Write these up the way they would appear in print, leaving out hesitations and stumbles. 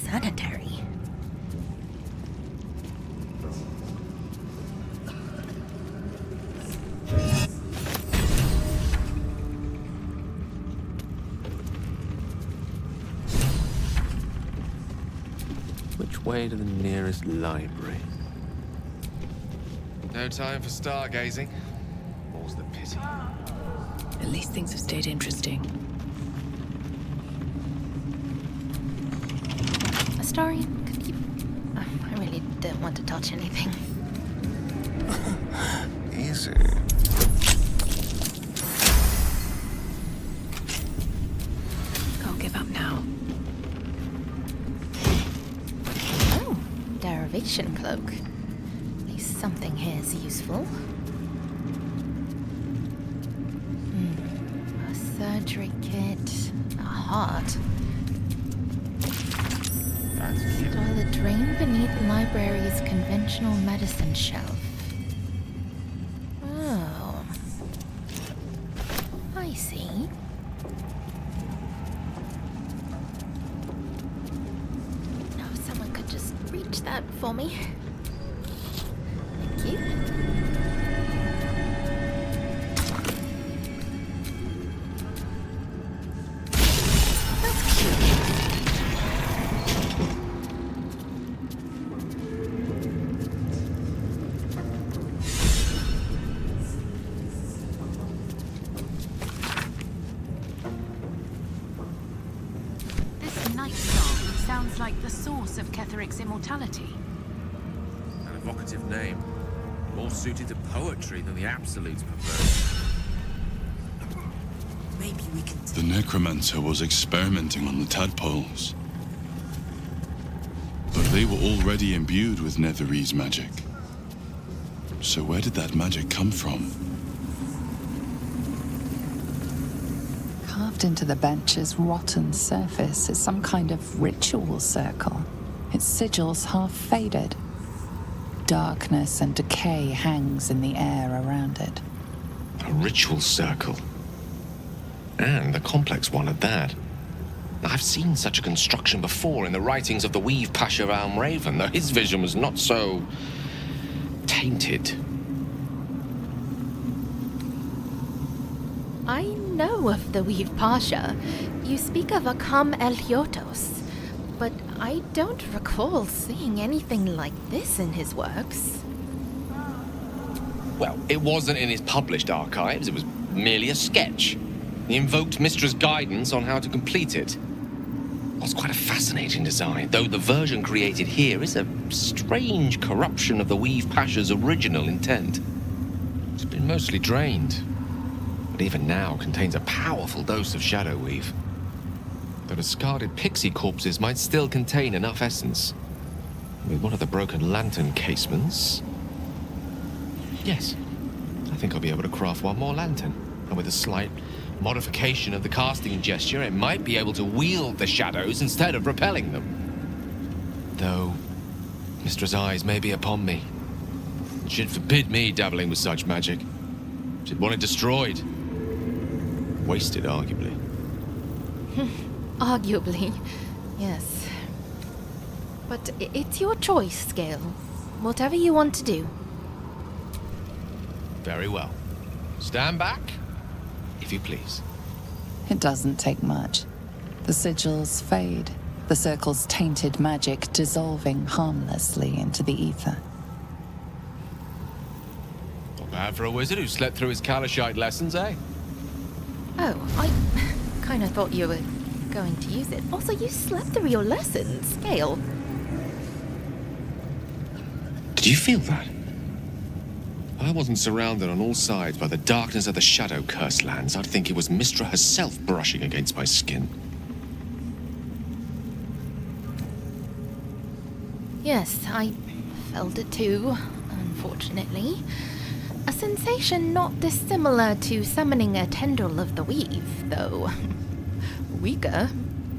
unsanitary. Which way to the nearest library? No time for stargazing. More's the pity. At least things have stayed interesting. Astarion, could you... I really don't want to touch anything. Easy. Can't give up now. Oh, derivation cloak. At least something here is useful. A surgery kit, a heart. Toilet drain beneath the library's conventional medicine shelf. Oh. I see. Now if someone could just reach that for me. Thank you. Nightsong sounds like the source of Ketheric's immortality. An evocative name. More suited to poetry than the Absolute's preferred. Maybe we can... The necromancer was experimenting on the tadpoles. But they were already imbued with Netherese magic. So where did that magic come from? Carved into the bench's rotten surface is some kind of ritual circle. Its sigils half faded. Darkness and decay hangs in the air around it. A ritual circle. And a complex one at that. I've seen such a construction before in the writings of the Weave Pasha Raven, though his vision was not so... tainted. I know of the Weave Pasha. You speak of Akam Eliotos, but I don't recall seeing anything like this in his works. Well, it wasn't in his published archives, it was merely a sketch. He invoked Mystra's guidance on how to complete it. It's quite a fascinating design, though the version created here is a strange corruption of the Weave Pasha's original intent. It's been mostly drained, but even now contains a powerful dose of shadow weave. The discarded pixie corpses might still contain enough essence. With one of the broken lantern casements... Yes, I think I'll be able to craft one more lantern, and with a slight modification of the casting gesture, it might be able to wield the shadows instead of repelling them. Though, Mystra's eyes may be upon me. She'd forbid me dabbling with such magic. She'd want it destroyed. Wasted, arguably. Arguably, yes. But it's your choice, Gale. Whatever you want to do. Very well. Stand back, if you please. It doesn't take much. The sigils fade, the circle's tainted magic dissolving harmlessly into the ether. Not bad for a wizard who slept through his Kalashite lessons, eh? Oh, I kind of thought you were going to use it. Also, you slept through your lessons, Gale. Did you feel that? If I wasn't surrounded on all sides by the darkness of the Shadow-cursed lands, I'd think it was Mystra herself brushing against my skin. Yes, I felt it too, unfortunately. A sensation not dissimilar to summoning a tendril of the weave, though weaker,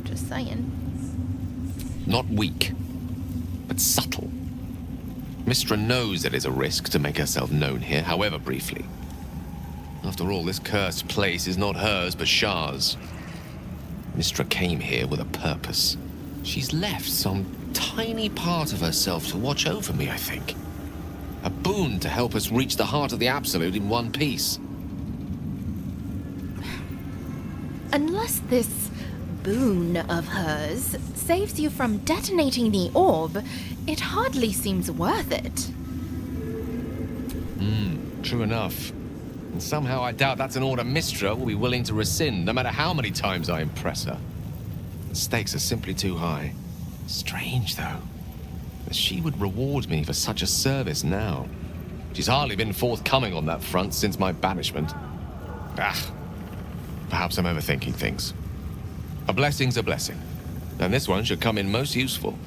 just saying. Not weak, but subtle. Mystra knows there is a risk to make herself known here, however briefly. After all, this cursed place is not hers, but Shah's. Mystra came here with a purpose. She's left some tiny part of herself to watch over me, I think. A boon to help us reach the heart of the Absolute in one piece. Unless this boon of hers saves you from detonating the orb, it hardly seems worth it. True enough. And somehow I doubt that's an order Mystra will be willing to rescind, no matter how many times I impress her. The stakes are simply too high. Strange, though, that she would reward me for such a service now. She's hardly been forthcoming on that front since my banishment. Perhaps I'm overthinking things. A blessing's a blessing, and this one should come in most useful.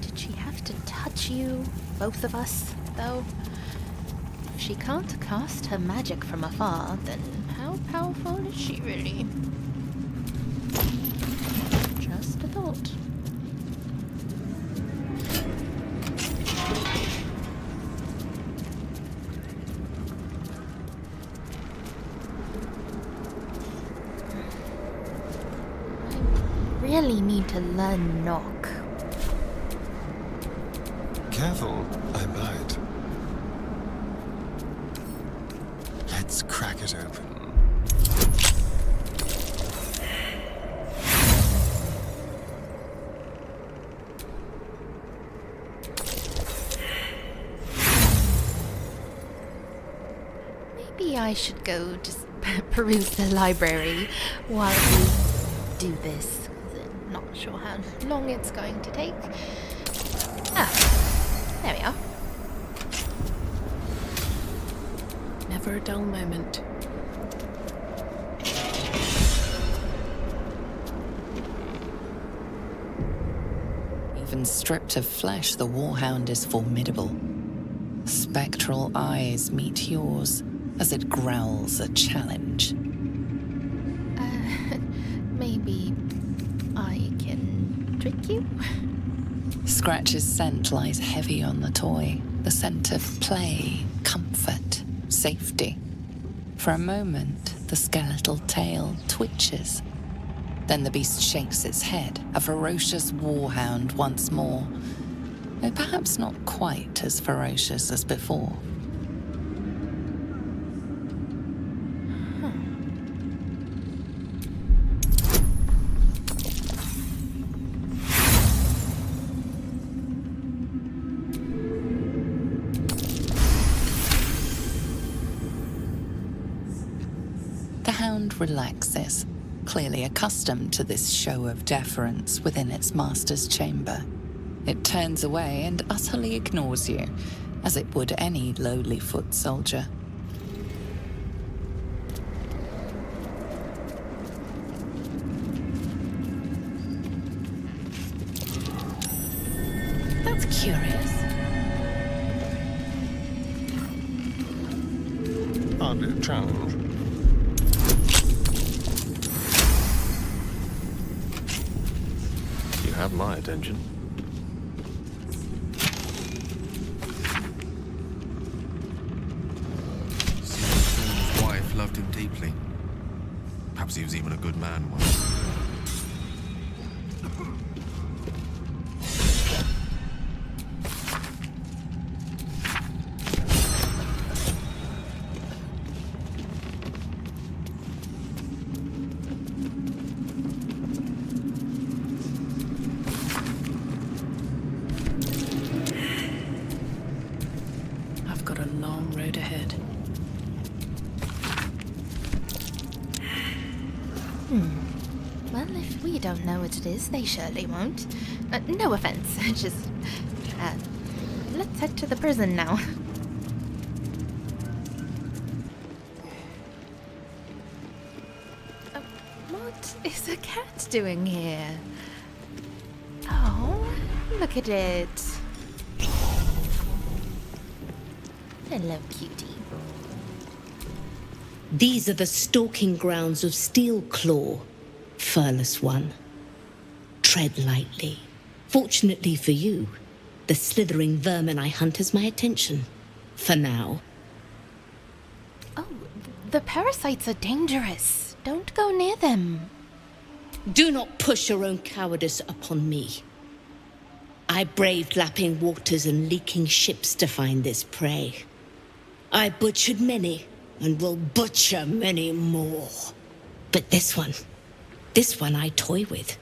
Did she have to touch you, both of us, though? If she can't cast her magic from afar, then how powerful is she really? Just a thought. I really need to learn knock. Careful, I might. Let's crack it open. Maybe I should go just peruse the library while we do this. 'Cause I'm not sure how long it's going to take. There we are. Never a dull moment. Even stripped of flesh, the Warhound is formidable. Spectral eyes meet yours as it growls a challenge. Maybe I can trick you? Scratch's scent lies heavy on the toy, the scent of play, comfort, safety. For a moment, the skeletal tail twitches. Then the beast shakes its head, a ferocious warhound once more, though perhaps not quite as ferocious as before. The hound relaxes, clearly accustomed to this show of deference within its master's chamber. It turns away and utterly ignores you, as it would any lowly foot soldier. That's curious. Hardly a challenge. You have my attention. His wife loved him deeply. Perhaps he was even a good man once. I've got a long road ahead. Well, if we don't know what it is, they surely won't. No offense, just... let's head to the prison now. What is a cat doing here? Oh, look at it. Hello, cutie. These are the stalking grounds of Steelclaw, furless one. Tread lightly. Fortunately for you, the slithering vermin I hunt has my attention. For now. Oh, the parasites are dangerous. Don't go near them. Do not push your own cowardice upon me. I braved lapping waters and leaking ships to find this prey. I butchered many, and will butcher many more. But this one I toy with.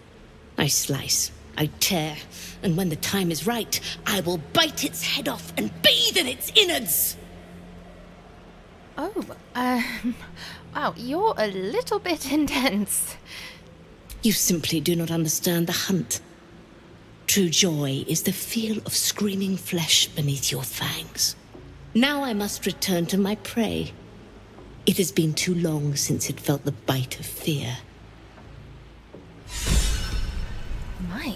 I slice, I tear, and when the time is right, I will bite its head off and bathe in its innards! Oh, wow, you're a little bit intense. You simply do not understand the hunt. True joy is the feel of screaming flesh beneath your fangs. Now I must return to my prey. It has been too long since it felt the bite of fear. My.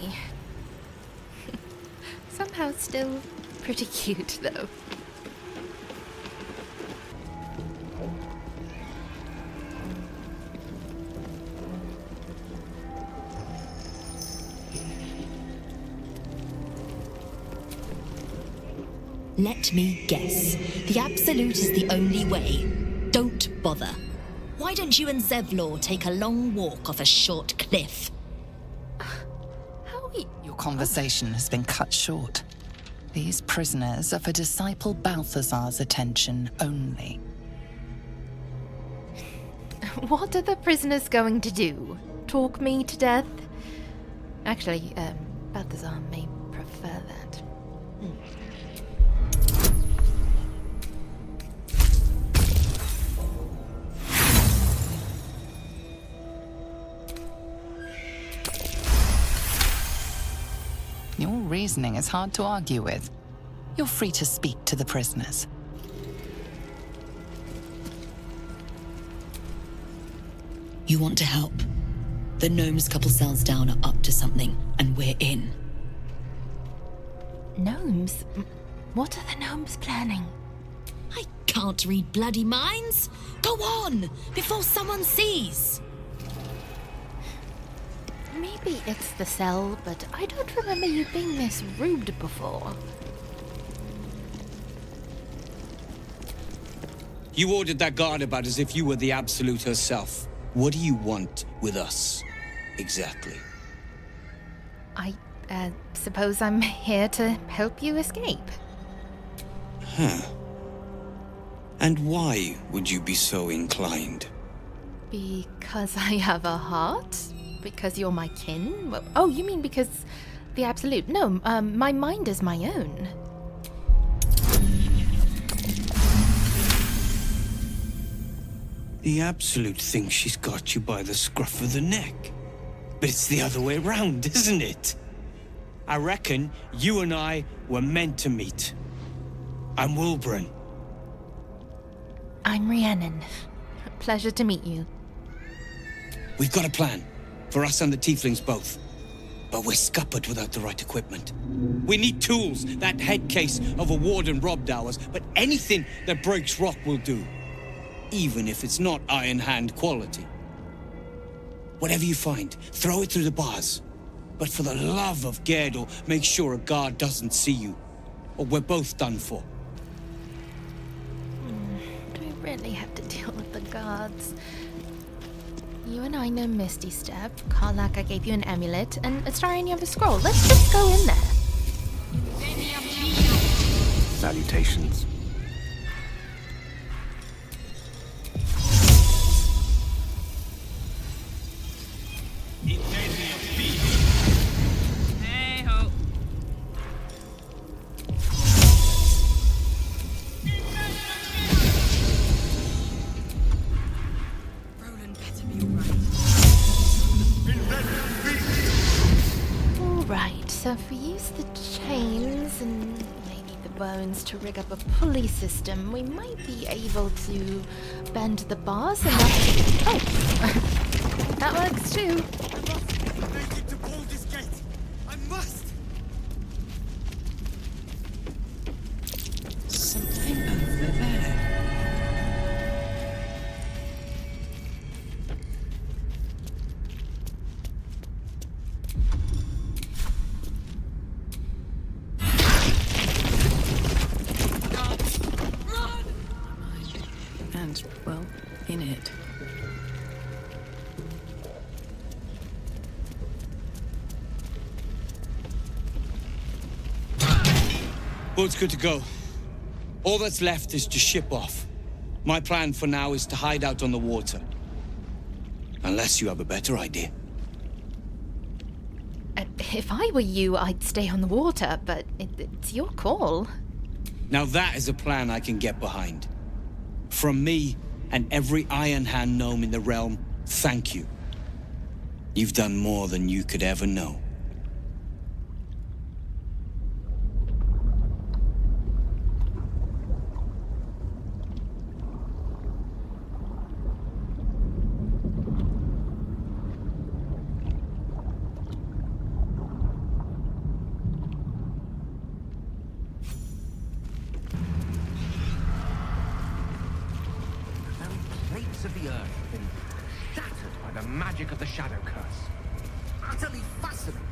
Somehow still pretty cute, though. Let me guess. The Absolute is the only way. Don't bother. Why don't you and Zevlor take a long walk off a short cliff? How we... Your conversation has been cut short. These prisoners are for disciple Balthazar's attention only. What are the prisoners going to do? Talk me to death? Actually, Balthazar may prefer that. Your reasoning is hard to argue with. You're free to speak to the prisoners. You want to help? The gnomes couple cells down are up to something, and we're in. Gnomes? What are the gnomes planning? I can't read bloody minds! Go on, before someone sees! Maybe it's the cell, but I don't remember you being this rude before. You ordered that guard about as if you were the Absolute herself. What do you want with us, exactly? I, suppose I'm here to help you escape. Huh. And why would you be so inclined? Because I have a heart? Because you're my kin? Oh, you mean because the Absolute? No, my mind is my own. The Absolute thinks she's got you by the scruff of the neck. But it's the other way around, isn't it? I reckon you and I were meant to meet. I'm Wilburn. I'm Rhiannon. Pleasure to meet you. We've got a plan. For us and the tieflings both. But we're scuppered without the right equipment. We need tools. That head case of a warden robbed ours, but anything that breaks rock will do. Even if it's not Iron Hand quality. Whatever you find, throw it through the bars. But for the love of Gale, make sure a guard doesn't see you. Or we're both done for. Do we really have to deal with the guards? You and I know Misty Step. Karlak, I gave you an amulet, and Astarion, you have a scroll. Let's just go in there. Salutations. Hey-ho. Alright, so if we use the chains and maybe the bones to rig up a pulley system, we might be able to bend the bars enough. Oh! That works too. I need to pull this gate. I must! Something over there. And, well, in it. Boat's good to go. All that's left is to ship off. My plan for now is to hide out on the water. Unless you have a better idea. If I were you, I'd stay on the water, but it's your call. Now that is a plan I can get behind. From me and every Iron Hand gnome in the realm, thank you. You've done more than you could ever know. Of the earth have been shattered by the magic of the Shadow Curse. Utterly fascinating.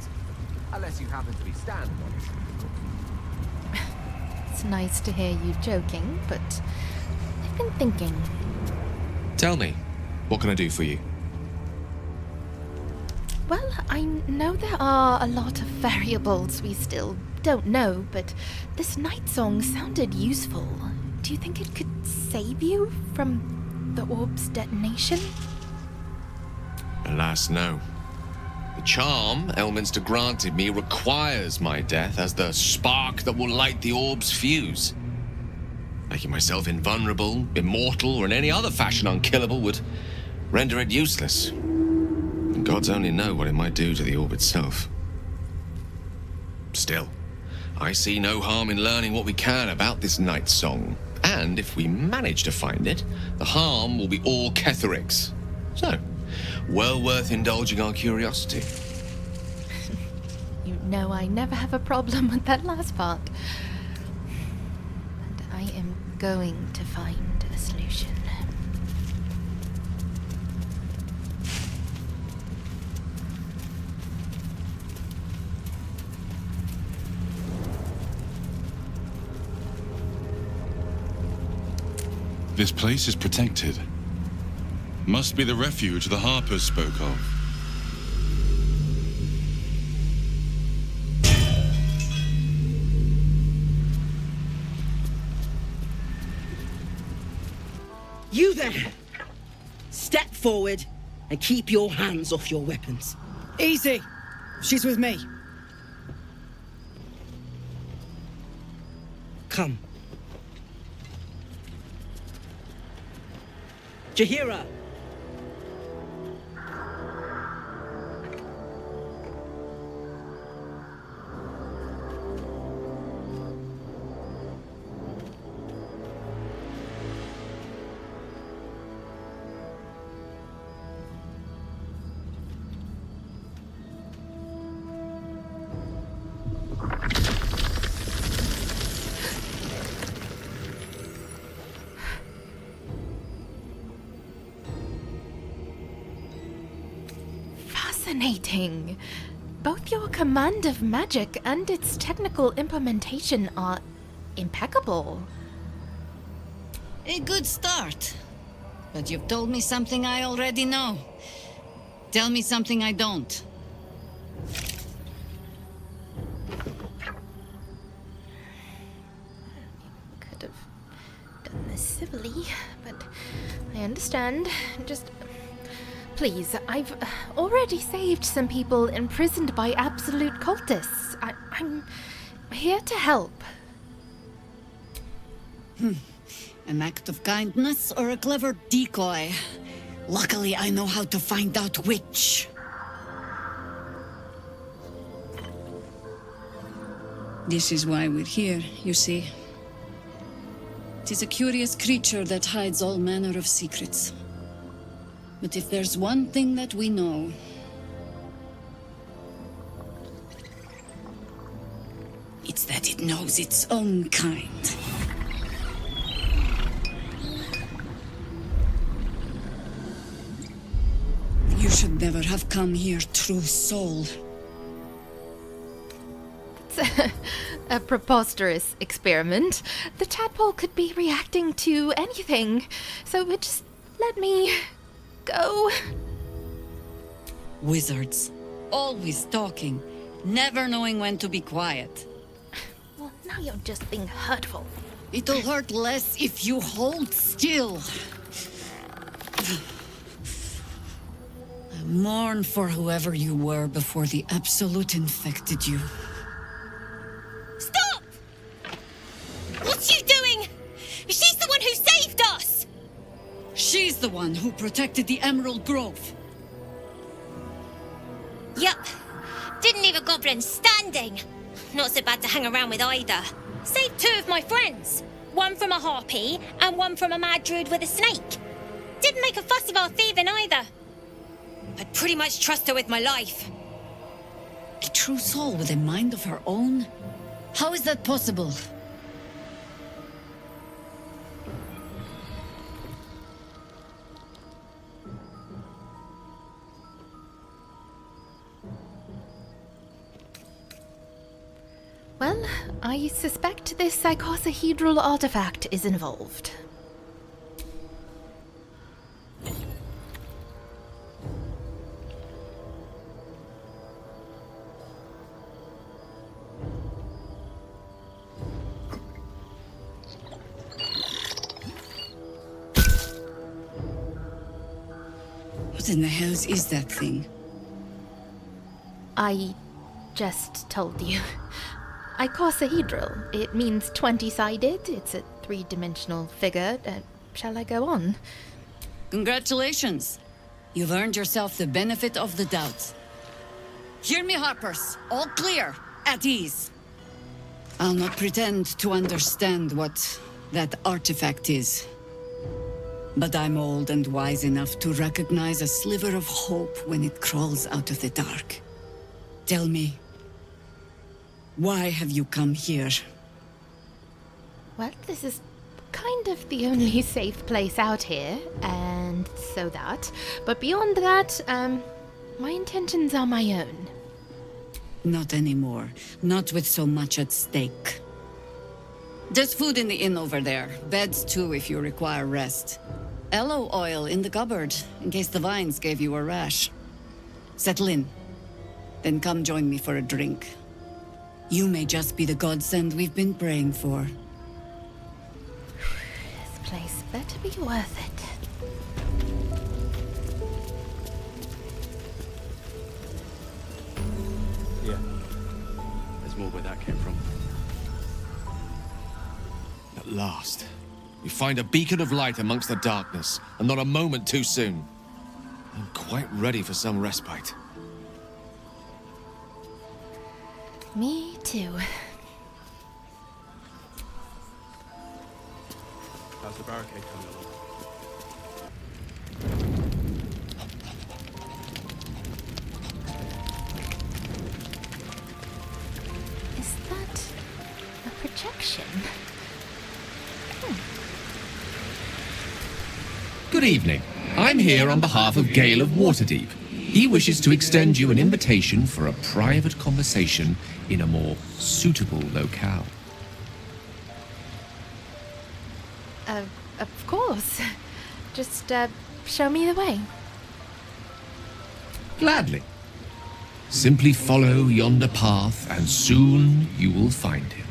Unless you happen to be standing on it. It's nice to hear you joking, but I've been thinking. Tell me, what can I do for you? Well, I know there are a lot of variables we still don't know, but this Nightsong sounded useful. Do you think it could save you from the orb's detonation? Alas, no. The charm Elminster granted me requires my death as the spark that will light the orb's fuse. Making myself invulnerable, immortal, or in any other fashion unkillable would render it useless. And gods only know what it might do to the orb itself. Still, I see no harm in learning what we can about this Nightsong. And if we manage to find it, the harm will be all Ketheric's. So, well worth indulging our curiosity. You know I never have a problem with that last part. And I am going to find a solution. This place is protected. Must be the refuge the Harpers spoke of. You there! Step forward and keep your hands off your weapons. Easy! She's with me. Come. Jahira! Fascinating. Both your command of magic and its technical implementation are impeccable. A good start. But you've told me something I already know. Tell me something I don't. Could have done this civilly, but I understand. Just please, I've already saved some people imprisoned by absolute cultists. I'm here to help. An act of kindness or a clever decoy? Luckily, I know how to find out which. This is why we're here, you see. It is a curious creature that hides all manner of secrets. But if there's one thing that we know, it's that it knows its own kind. You should never have come here, true soul. It's a preposterous experiment. The tadpole could be reacting to anything, so just let me go. Wizards, always talking, never knowing when to be quiet. Well, You're just being hurtful. It'll hurt less if you hold still. I mourn for whoever you were before the Absolute infected you. Stop! What's she doing? She's the one who saved us! She's the one who protected the Emerald Grove. Yup. Didn't leave a goblin standing. Not so bad to hang around with either. Saved 2 of my friends. One from a harpy, and one from a mad druid with a snake. Didn't make a fuss of our thieving either. I'd pretty much trust her with my life. A true soul with a mind of her own? How is that possible? Well, I suspect this icosahedral artifact is involved. What in the hells is that thing? I just told you. Icosahedral. It means 20-sided. It's a 3-dimensional figure. Shall I go on? Congratulations. You've earned yourself the benefit of the doubt. Hear me, Harpers. All clear. At ease. I'll not pretend to understand what that artifact is. But I'm old and wise enough to recognize a sliver of hope when it crawls out of the dark. Tell me, why have you come here? Well, this is kind of the only safe place out here, and so that. But beyond that, my intentions are my own. Not anymore. Not with so much at stake. There's food in the inn over there. Beds too if you require rest. Aloe oil in the cupboard, in case the vines gave you a rash. Settle in. Then come join me for a drink. You may just be the godsend we've been praying for. This place better be worth it. Yeah. There's more where that came from. At last, we find a beacon of light amongst the darkness, and not a moment too soon. I'm quite ready for some respite. Me too. How's the barricade coming along? Is that a projection? Good evening. I'm here on behalf of Gale of Waterdeep. He wishes to extend you an invitation for a private conversation in a more suitable locale. Of course. Just, show me the way. Gladly. Simply follow yonder path, and soon you will find him.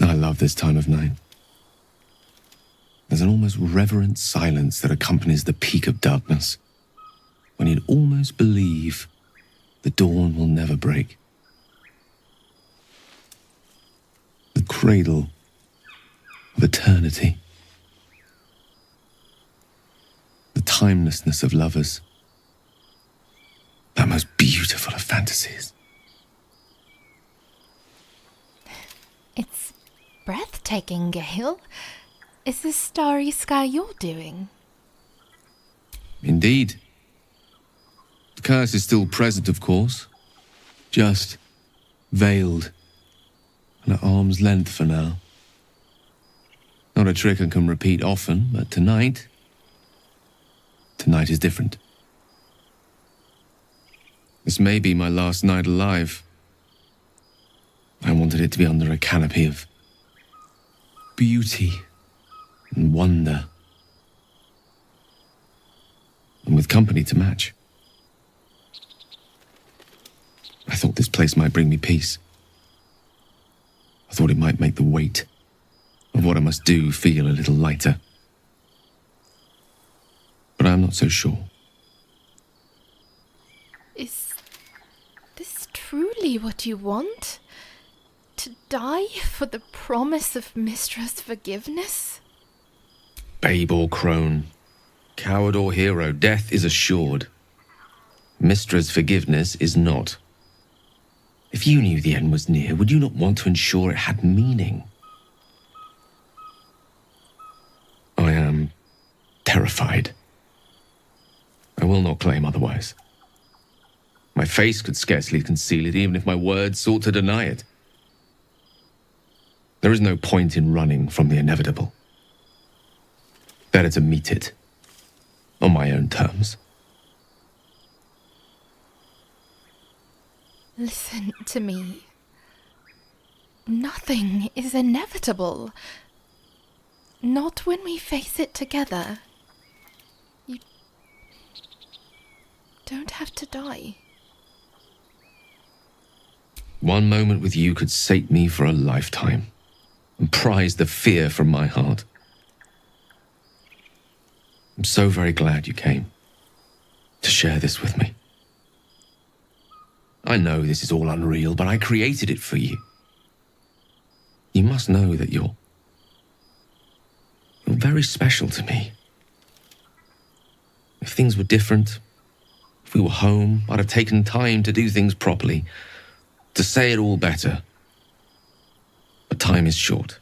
I love this time of night. There's an almost reverent silence that accompanies the peak of darkness, when you'd almost believe the dawn will never break. The cradle of eternity. The timelessness of lovers. That most beautiful of fantasies. It's breathtaking, Gale. Is this starry sky you're doing? Indeed. The curse is still present, of course. Just veiled and at arm's length for now. Not a trick I can repeat often, but tonight is different. This may be my last night alive. I wanted it to be under a canopy of beauty and wonder, and with company to match. I thought this place might bring me peace. I thought it might make the weight of what I must do feel a little lighter. But I'm not so sure. Is this truly what you want? To die for the promise of Mystra's forgiveness? Babe or crone, coward or hero, death is assured. Mystra's forgiveness is not. If you knew the end was near, would you not want to ensure it had meaning? I am terrified. I will not claim otherwise. My face could scarcely conceal it, even if my words sought to deny it. There is no point in running from the inevitable. Better to meet it on my own terms. Listen to me. Nothing is inevitable. Not when we face it together. You don't have to die. One moment with you could sate me for a lifetime and prize the fear from my heart. I'm so very glad you came to share this with me. I know this is all unreal, but I created it for you. You must know that you're very special to me. If things were different, if we were home, I'd have taken time to do things properly, to say it all better. But time is short.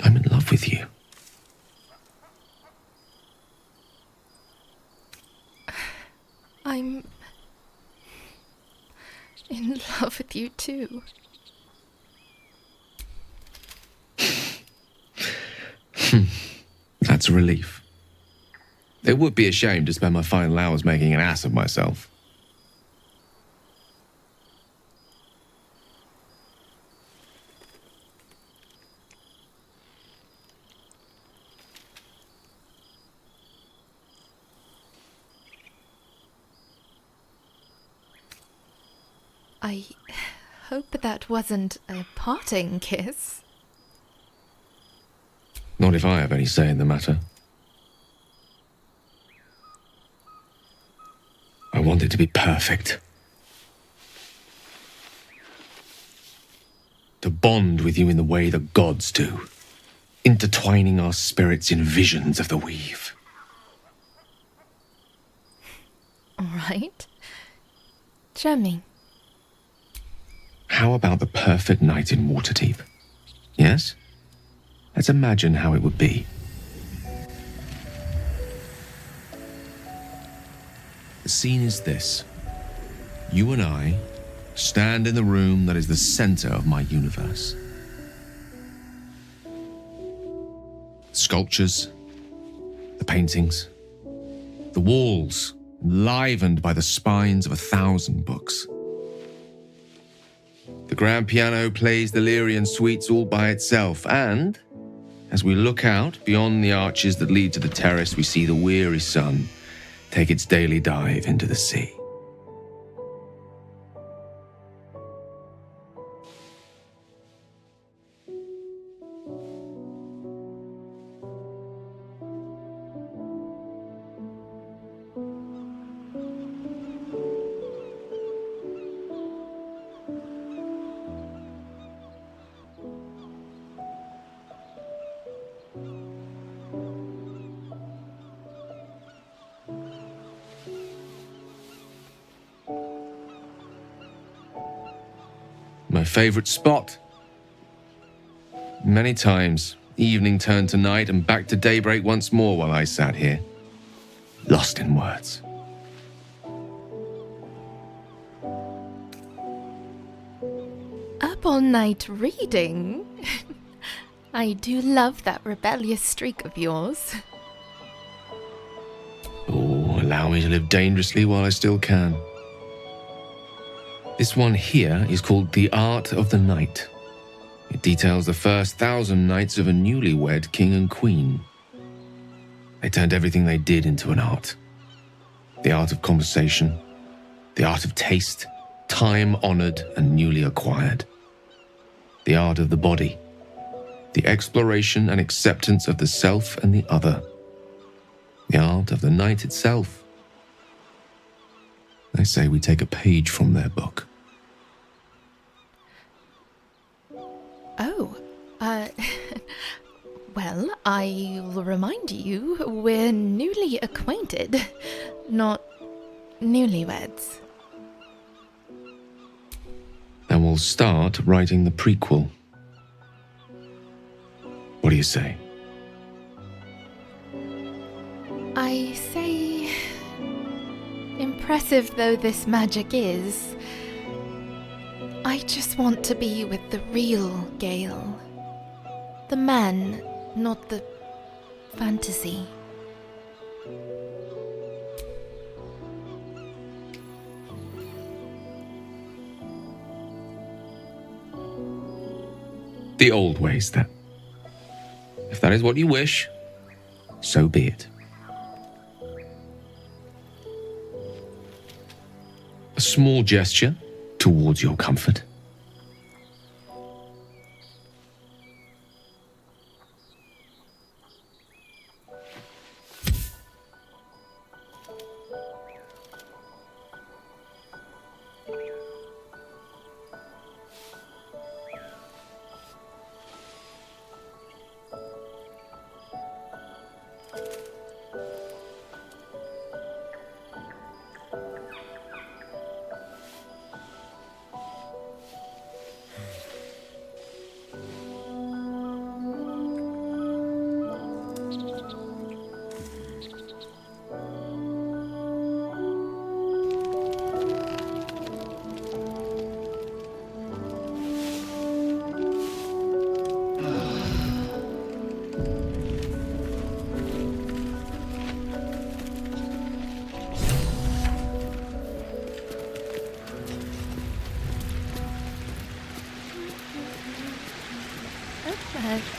I'm in love with you. I'm in love with you too. That's a relief. It would be a shame to spend my final hours making an ass of myself. I hope that wasn't a parting kiss. Not if I have any say in the matter. I want it to be perfect. To bond with you in the way the gods do, intertwining our spirits in visions of the weave. All right. Show me. How about the perfect night in Waterdeep? Yes? Let's imagine how it would be. The scene is this. You and I stand in the room that is the center of my universe. The sculptures, the paintings, the walls enlivened by the spines of 1,000 books. The grand piano plays the Lyrian suites all by itself, and as we look out beyond the arches that lead to the terrace, we see the weary sun take its daily dive into the sea. My favorite spot. Many times, evening turned to night and back to daybreak once more while I sat here, lost in words. Up all night reading? I do love that rebellious streak of yours. Oh, allow me to live dangerously while I still can. This one here is called The Art of the Night. It details the first 1,000 nights of a newlywed king and queen. They turned everything they did into an art. The art of conversation, the art of taste, time-honored and newly acquired. The art of the body, the exploration and acceptance of the self and the other. The art of the night itself. They say we take a page from their book. Oh, well, I'll remind you, we're newly acquainted, not newlyweds. Then we'll start writing the prequel. What do you say? I say, impressive though this magic is, I just want to be with the real Gale. The man, not the fantasy. The old ways, then. If that is what you wish, so be it. A small gesture towards your comfort.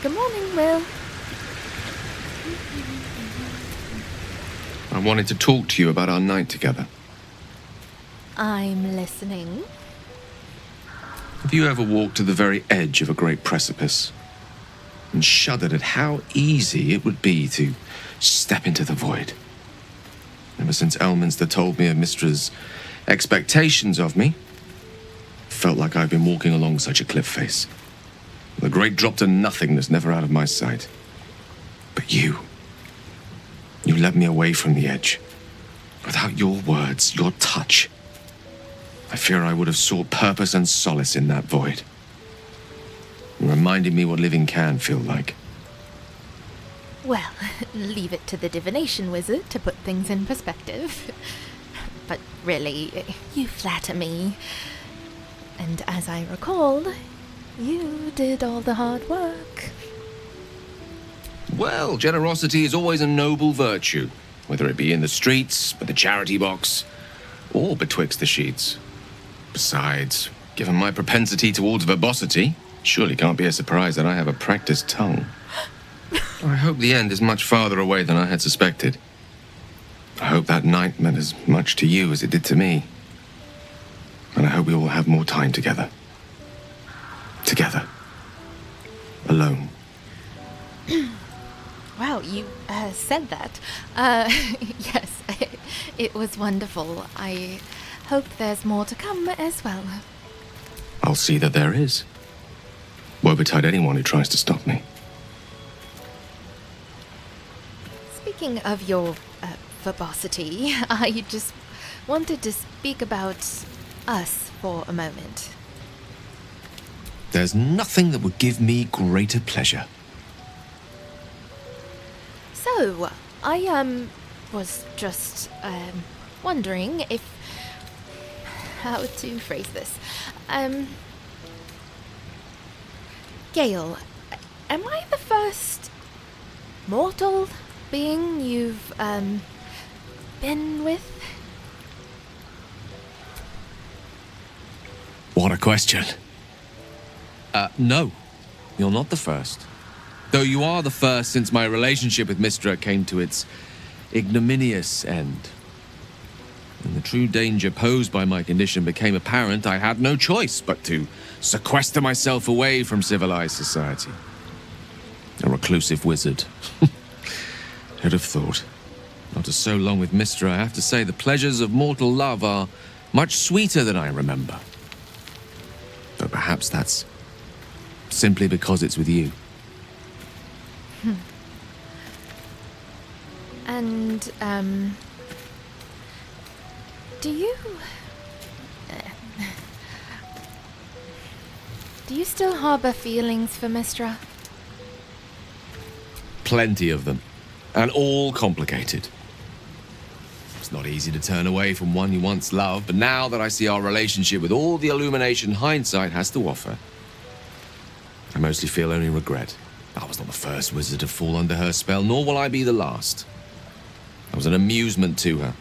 Good morning, Will. I wanted to talk to you about our night together. I'm listening. Have you ever walked to the very edge of a great precipice and shuddered at how easy it would be to step into the void? Ever since Elminster told me of Mystra's expectations of me, it felt like I've been walking along such a cliff face. The great drop to nothingness, never out of my sight. But you led me away from the edge. Without your words, your touch, I fear I would have sought purpose and solace in that void. You reminded me what living can feel like. Well, leave it to the divination wizard to put things in perspective. But really, you flatter me. And as I recall, you did all the hard work. Well, generosity is always a noble virtue, whether it be in the streets, with the charity box, or betwixt the sheets. Besides, given my propensity towards verbosity, surely can't be a surprise that I have a practiced tongue. I hope the end is much farther away than I had suspected. I hope that night meant as much to you as it did to me. And I hope we will have more time together. Together. Alone. Wow, you said that. Yes, it was wonderful. I hope there's more to come as well. I'll see that there is. Woe betide anyone who tries to stop me. Speaking of your verbosity, I just wanted to speak about us for a moment. There's nothing that would give me greater pleasure. So, I was just wondering if how to phrase this. Gale, am I the first mortal being you've, been with? What a question. No. You're not the first. Though you are the first since my relationship with Mystra came to its ignominious end. When the true danger posed by my condition became apparent, I had no choice but to sequester myself away from civilized society. A reclusive wizard. Who'd have thought? After so long with Mystra, I have to say the pleasures of mortal love are much sweeter than I remember. Though perhaps that's simply because it's with you. And, do you still harbor feelings for Mystra? Plenty of them. And all complicated. It's not easy to turn away from one you once loved, but now that I see our relationship with all the illumination hindsight has to offer, I mostly feel only regret. I was not the first wizard to fall under her spell, nor will I be the last. I was an amusement to her.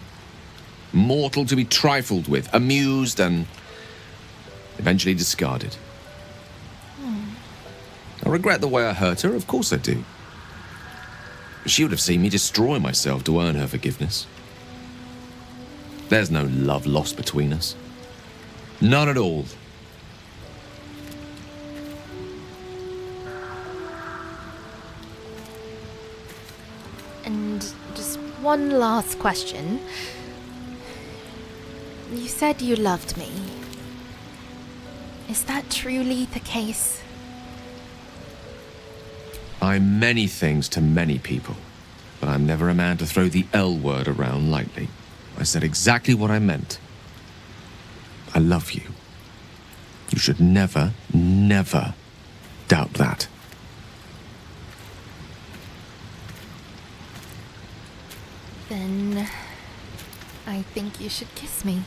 Mortal to be trifled with, amused and eventually discarded. I regret the way I hurt her, of course I do. She would have seen me destroy myself to earn her forgiveness. There's no love lost between us. None at all. And just one last question. You said you loved me. Is that truly the case? I'm many things to many people, but I'm never a man to throw the L word around lightly. I said exactly what I meant. I love you. You should never, never doubt that. Then I think you should kiss me.